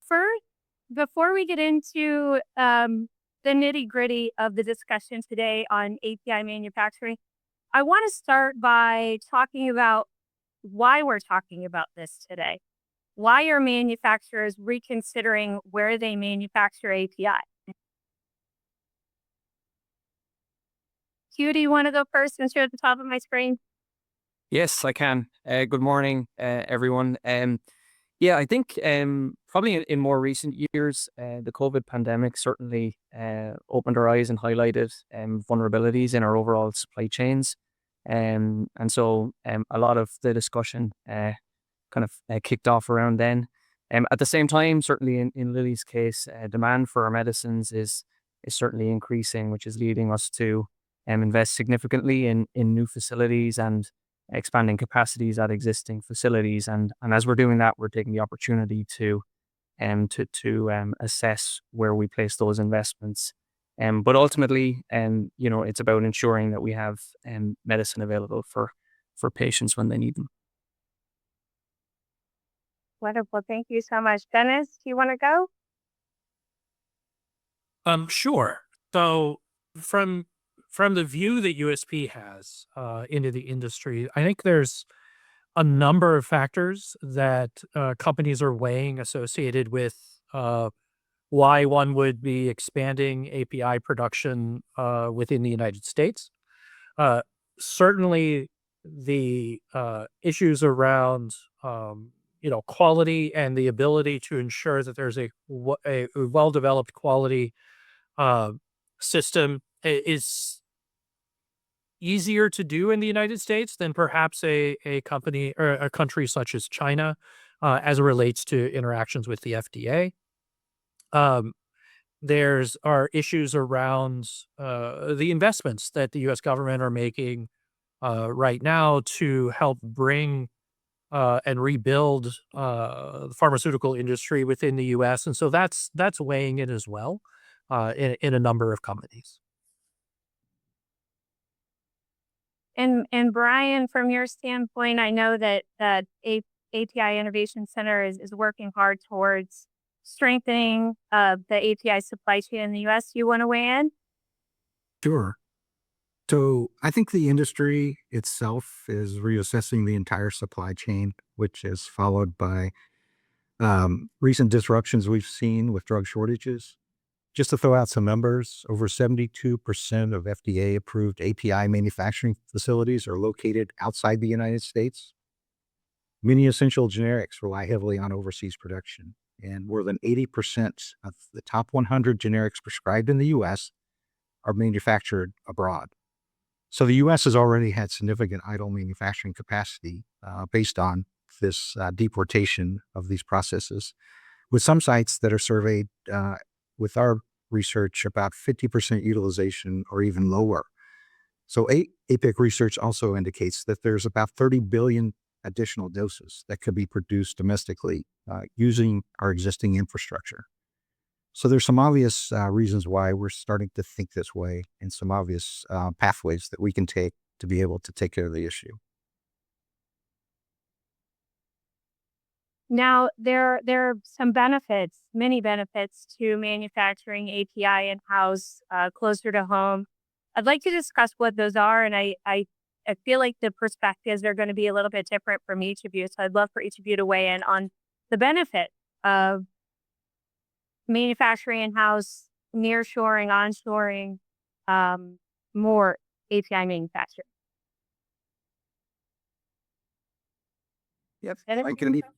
first, before we get into the nitty gritty of the discussion today on API manufacturing, I want to start by talking about why we're talking about this today. Why are manufacturers reconsidering where they manufacture API? Hugh, do you want to go first since you're at the top of my screen? Yes, I can. Good morning, everyone. I think probably in more recent years, the COVID pandemic certainly opened our eyes and highlighted vulnerabilities in our overall supply chains. A lot of the discussion kicked off around then. At the same time, certainly in Lily's case, demand for our medicines is certainly increasing, which is leading us to invest significantly in new facilities and expanding capacities at existing facilities. And as we're doing that, we're taking the opportunity to assess where we place those investments. But ultimately, it's about ensuring that we have medicine available for patients when they need them. Wonderful. Thank you so much. Dennis, do you want to go? Sure. So from the view that USP has into the industry, I think there's a number of factors that companies are weighing associated with why one would be expanding API production within the United States. Certainly, the issues around quality and the ability to ensure that there's a well-developed quality system is easier to do in the United States than perhaps a company or a country such as China as it relates to interactions with the FDA. There's are issues around the investments that the U.S. government are making right now to help bring and rebuild the pharmaceutical industry within the U.S. And so that's weighing in as well in a number of companies. And Brian, from your standpoint, I know that API Innovation Center is working hard towards strengthening the API supply chain in the U.S. You want to weigh in? Sure. So I think the industry itself is reassessing the entire supply chain, which is followed by recent disruptions we've seen with drug shortages. Just to throw out some numbers, over 72% of FDA-approved API manufacturing facilities are located outside the United States. Many essential generics rely heavily on overseas production, and more than 80% of the top 100 generics prescribed in the U.S. are manufactured abroad. So the U.S. has already had significant idle manufacturing capacity based on this deportation of these processes, with some sites that are surveyed with our research about 50% utilization or even lower. So APIC research also indicates that there's about 30 billion additional doses that could be produced domestically using our existing infrastructure. So there's some obvious reasons why we're starting to think this way and some obvious pathways that we can take to be able to take care of the issue. Now, there are some benefits, many benefits to manufacturing API in-house, closer to home. I'd like to discuss what those are, and I feel like the perspectives are going to be a little bit different from each of you, so I'd love for each of you to weigh in on the benefit of manufacturing in-house, nearshoring, onshoring, more API manufacturing. Yep, Anyone I can go lead. first?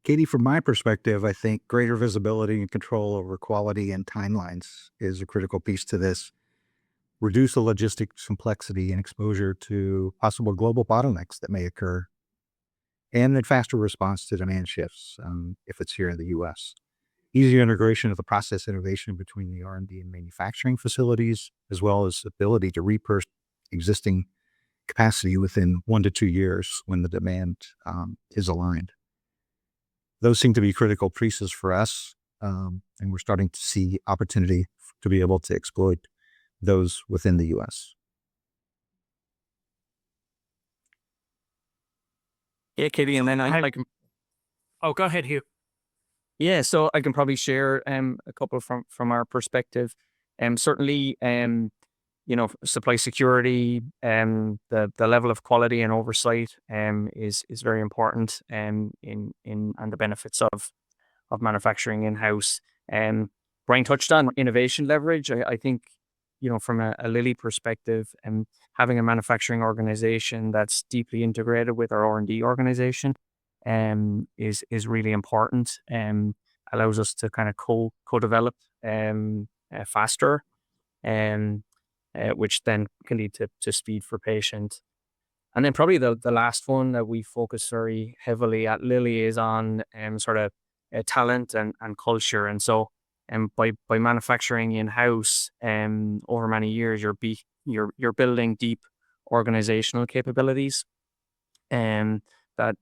Katie, from my perspective, I think greater visibility and control over quality and timelines is a critical piece to this. Reduce the logistics complexity and exposure to possible global bottlenecks that may occur, and then faster response to demand shifts if it's here in the U.S. Easier integration of the process innovation between the R&D and manufacturing facilities, as well as ability to repurpose existing capacity within 1 to 2 years when the demand is aligned. Those seem to be critical pieces for us, and we're starting to see opportunity to be able to exploit those within the U.S. Yeah, Katie, and then I can Oh, go ahead, Hugh. yeah, so I can probably share a couple from our perspective. Certainly supply security, the level of quality and oversight is very important in and the benefits of manufacturing in-house. Brian touched on innovation leverage. I think, from a Lilly perspective, having a manufacturing organization that's deeply integrated with our R&D organization is really important. Allows us to kind of co-develop faster, um, which then can lead to speed for patient. And then probably the last one that we focus very heavily at Lilly is on sort of talent and culture. And so by manufacturing in-house over many years, you're building deep organizational capabilities, and that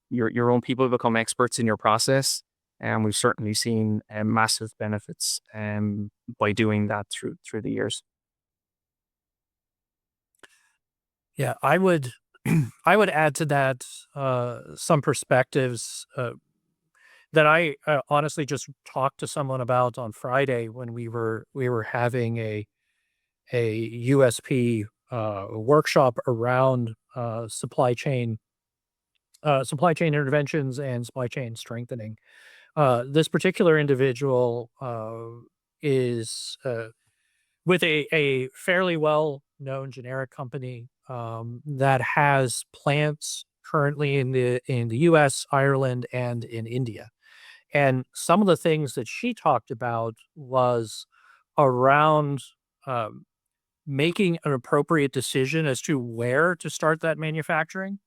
your own people become experts in your process. And we've certainly seen massive benefits by doing that through the years. Yeah, I would I would add to that some perspectives that I honestly just talked to someone about on Friday when we were having a USP workshop around supply chain interventions and supply chain strengthening. This particular individual is with a fairly well known generic company that has plants currently in the U.S., Ireland, and in India. And some of the things that she talked about was around um, making an appropriate decision as to where to start that manufacturing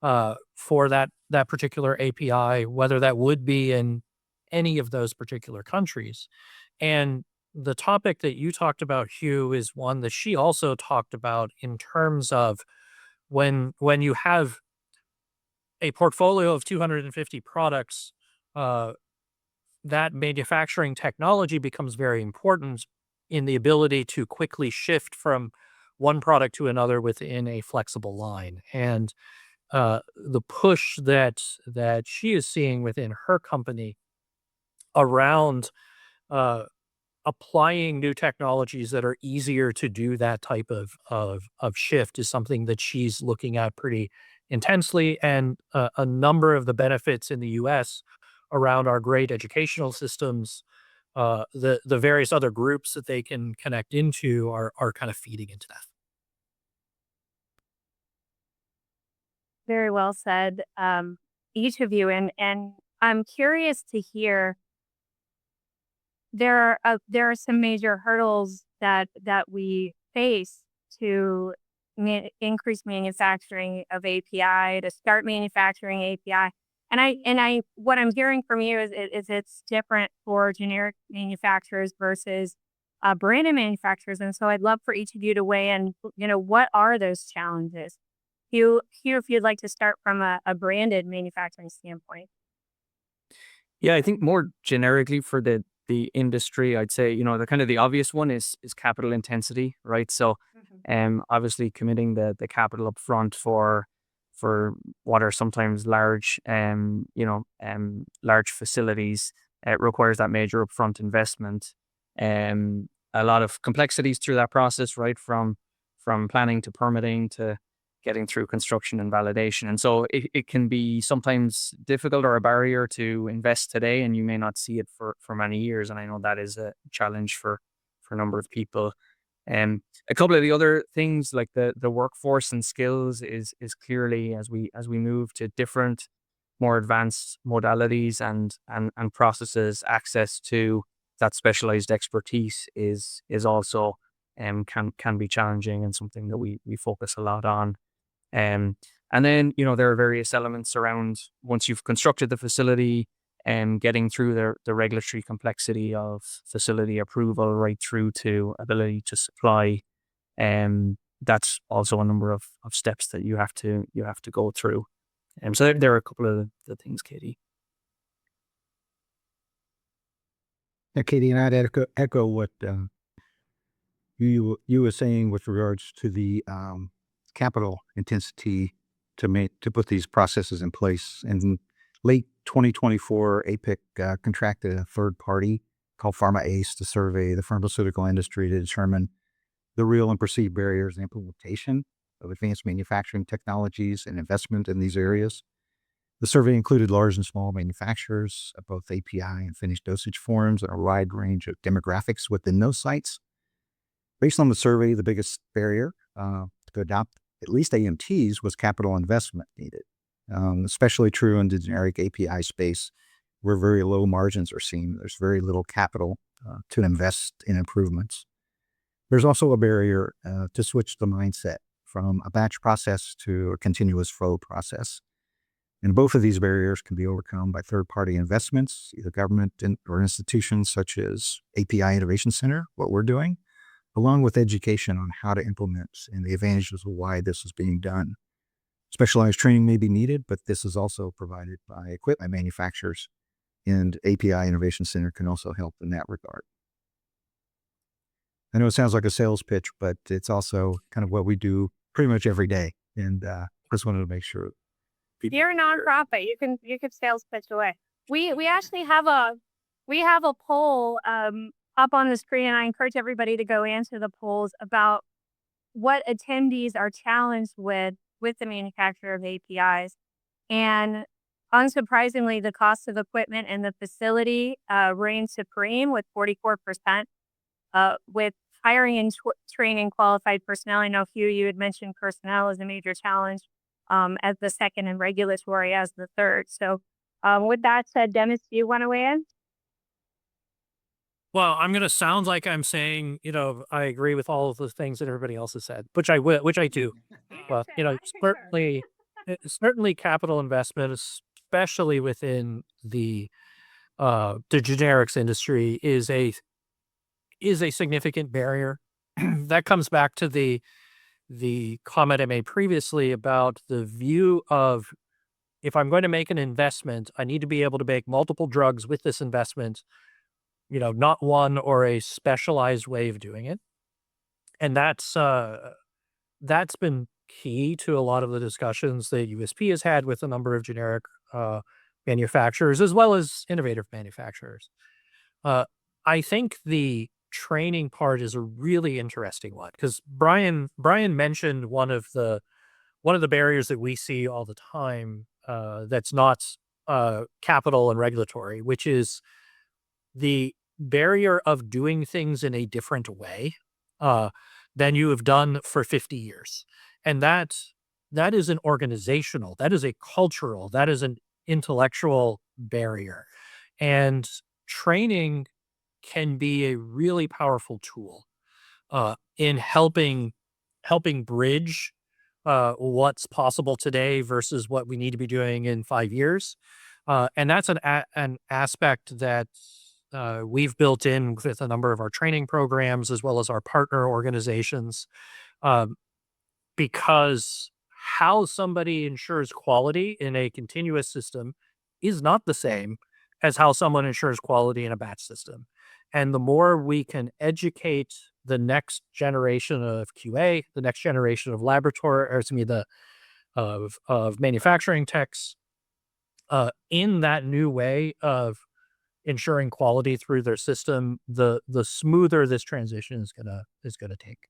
for that particular API, whether that would be in any of those particular countries. And the topic that you talked about, Hugh, is one that she also talked about in terms of when you have a portfolio of 250 products, uh, that manufacturing technology becomes very important in the ability to quickly shift from one product to another within a flexible line. And the push that she is seeing within her company around uh, applying new technologies that are easier to do that type of shift is something that she's looking at pretty intensely. And a number of the benefits in the U.S. around our great educational systems, the various other groups that they can connect into are kind of feeding into that. Very well said, each of you. And I'm curious to hear, there are some major hurdles that we face to increase manufacturing of API, to start manufacturing API. And what I'm hearing from you is it's different for generic manufacturers versus branded manufacturers. And so I'd love for each of you to weigh in. What are those challenges? Hugh, if you'd like to start from a branded manufacturing standpoint. Yeah, I think more generically for the industry, I'd say, the kind of the obvious one is capital intensity, right? So obviously committing the capital up front for what are sometimes large large facilities, it requires that major upfront investment. A lot of complexities through that process, right? From planning to permitting to getting through construction and validation. And so it can be sometimes difficult or a barrier to invest today, and you may not see it for many years. And I know that is a challenge for a number of people. A couple of the other things like the workforce and skills is clearly as we move to different, more advanced modalities and processes, access to that specialized expertise is also can be challenging and something that we focus a lot on. Um, and then, there are various elements around once you've constructed the facility and getting through the regulatory complexity of facility approval right through to ability to supply. That's also a number of steps that you have to go through. So there are a couple of the things, Katie. Yeah, Katie, and I'd echo what you were saying with regards to the capital intensity to put these processes in place. And in late 2024, APIC contracted a third party called Pharma ACE to survey the pharmaceutical industry to determine the real and perceived barriers and implementation of advanced manufacturing technologies and investment in these areas. The survey included large and small manufacturers of both API and finished dosage forms and a wide range of demographics within those sites. Based on the survey, the biggest barrier to adopt at least AMTs was capital investment needed, especially true in the generic API space where very low margins are seen. There's very little capital to invest in improvements. There's also a barrier to switch the mindset from a batch process to a continuous flow process. And both of these barriers can be overcome by third-party investments, either government or institutions such as API Innovation Center, what we're doing, along with education on how to implement and the advantages of why this is being done. Specialized training may be needed, but this is also provided by equipment manufacturers, and API Innovation Center can also help in that regard. I know it sounds like a sales pitch, but it's also kind of what we do pretty much every day. And just wanted to make sure. You're a nonprofit. You can sales pitch away. We actually have a poll up on the screen, and I encourage everybody to go answer the polls about what attendees are challenged with the manufacture of APIs. And unsurprisingly, the cost of equipment and the facility reigns supreme with 44%. With hiring and training qualified personnel, I know Hugh, you had mentioned personnel as a major challenge as the second and regulatory as the third. So with that said, Dennis, do you want to weigh in? Well, I'm going to sound like I'm saying, I agree with all of the things that everybody else has said, which I do. Well, certainly capital investment, especially within the generics industry, is a significant barrier. That comes back to the comment I made previously about the view of, if I'm going to make an investment, I need to be able to make multiple drugs with this investment, not one or a specialized way of doing it. And that's been key to a lot of the discussions that USP has had with a number of generic manufacturers as well as innovative manufacturers. I think the training part is a really interesting one, because Brian mentioned one of the barriers that we see all the time that's not capital and regulatory, which is the barrier of doing things in a different way than you have done for 50 years. And that is an organizational, that is a cultural, that is an intellectual barrier. And training can be a really powerful tool in helping bridge what's possible today versus what we need to be doing in 5 years. And that's an aspect that we've built in with a number of our training programs as well as our partner organizations, because how somebody ensures quality in a continuous system is not the same as how someone ensures quality in a batch system. And the more we can educate the next generation of QA, the next generation of of manufacturing techs, in that new way of ensuring quality through their system, the smoother this transition is gonna take.